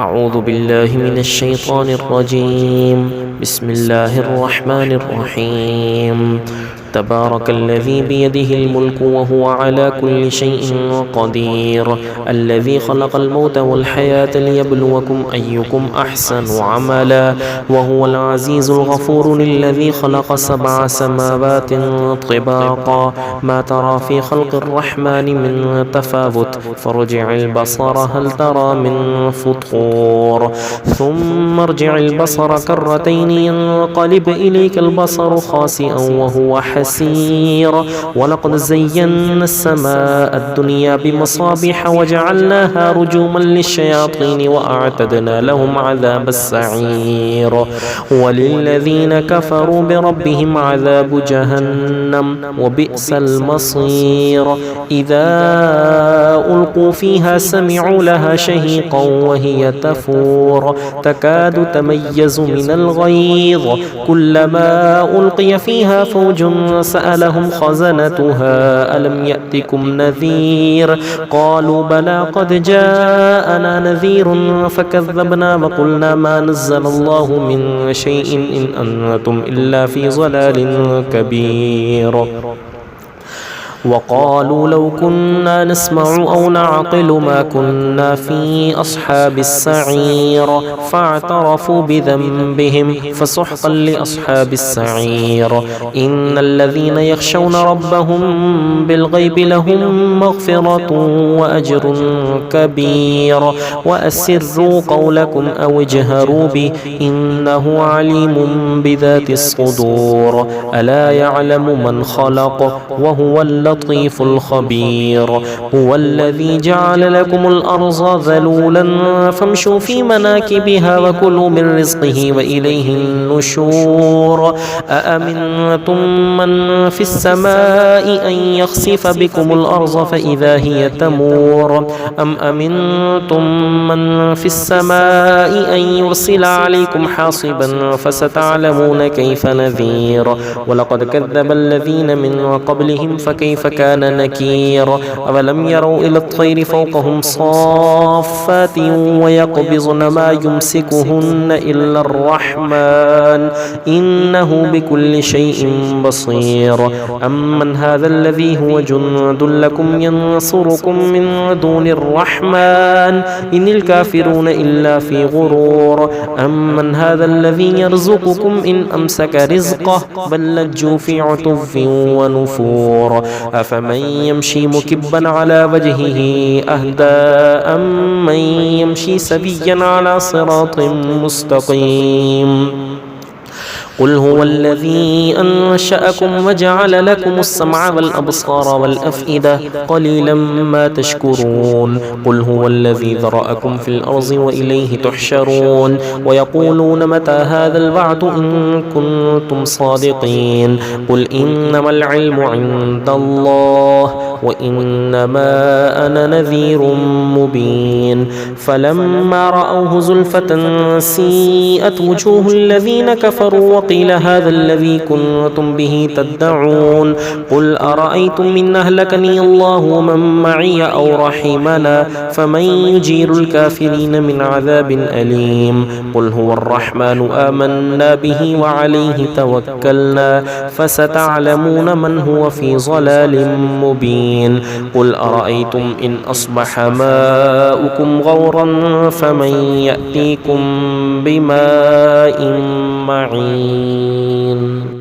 أعوذ بالله من الشيطان الرجيم. بسم الله الرحمن الرحيم. تبارك الذي بيده الملك وهو على كل شيء قدير، الذي خلق الموت والحياة ليبلوكم أيكم أحسن عملا، وهو العزيز الغفور. الذي خلق 7 سماوات طباقا، ما ترى في خلق الرحمن من تفاوت، فارجع البصر هل ترى من فطور، ثم ارجع البصر كرتين ينقلب إليك البصر خاسئا وهو حسير. ولقد زينا السماء الدنيا بمصابيح وجعلناها رجوما للشياطين وأعتدنا لهم عذاب السعير. وللذين كفروا بربهم عذاب جهنم وبئس المصير. إذا ألقوا فيها سمعوا لها شهيقا وهي تفور، تكاد تميز من الغيظ، كلما ألقي فيها فوج سألهم خزنتها ألم يأتكم نذير، قالوا بلى قد جاءنا نذير فكذبنا وقلنا ما نزل الله من شيء إن أنتم إلا في ضلال كبير. وقالوا لو كنا نسمع أو نعقل ما كنا في أصحاب السعير، فاعترفوا بذنبهم فسحقا لأصحاب السعير. إن الذين يخشون ربهم بالغيب لهم مغفرة وأجر كبير. وأسروا قولكم أو اجهروا به إنه عليم بذات الصدور. ألا يعلم من خلق وهو اللطيف الخبير. هو الذي جعل لكم الأرض ذلولا فامشوا في مناكبها وكلوا من رزقه وإليه النشور. أأمنتم من في السماء أن يخسف بكم الأرض فإذا هي تمور، أم أمنتم من في السماء أن يرسل عليكم حاصبا فستعلمون كيف نذير. ولقد كذب الذين من قبلهم فكيف كان نكير. أولم يروا إلى الطير فوقهم صافات ويقبضن ما يمسكهن إلا الرحمن إنه بكل شيء بصير. أمن هذا الذي هو جند لكم ينصركم من دون الرحمن إن الكافرون إلا في غرور. أمن هذا الذي يرزقكم إن أمسك رزقه بل لجوا في عتو ونفور. أفمن يمشي مكبا على وجهه أهدى أم من يمشي سويا على صراط مستقيم. قل هو الذي أنشأكم وجعل لكم السمع والأبصار والأفئدة قليلا ما تشكرون. قل هو الذي ذرأكم في الأرض وإليه تحشرون. ويقولون متى هذا الوعد إن كنتم صادقين. قل إنما العلم عند الله وإنما أنا نذير مبين. فلما رأوه زلفة سيئت وجوه الذين كفروا وقيل هذا الذي كنتم به تدعون. قل أرأيتم إن أهلكني الله ومن معي أو رحمنا فمن يجير الكافرين من عذاب أليم. قل هو الرحمن آمنا به وعليه توكلنا فستعلمون من هو في ضلال مبين. قل أرأيتم إن أصبح ماؤكم غورا فمن يأتيكم بماء معين.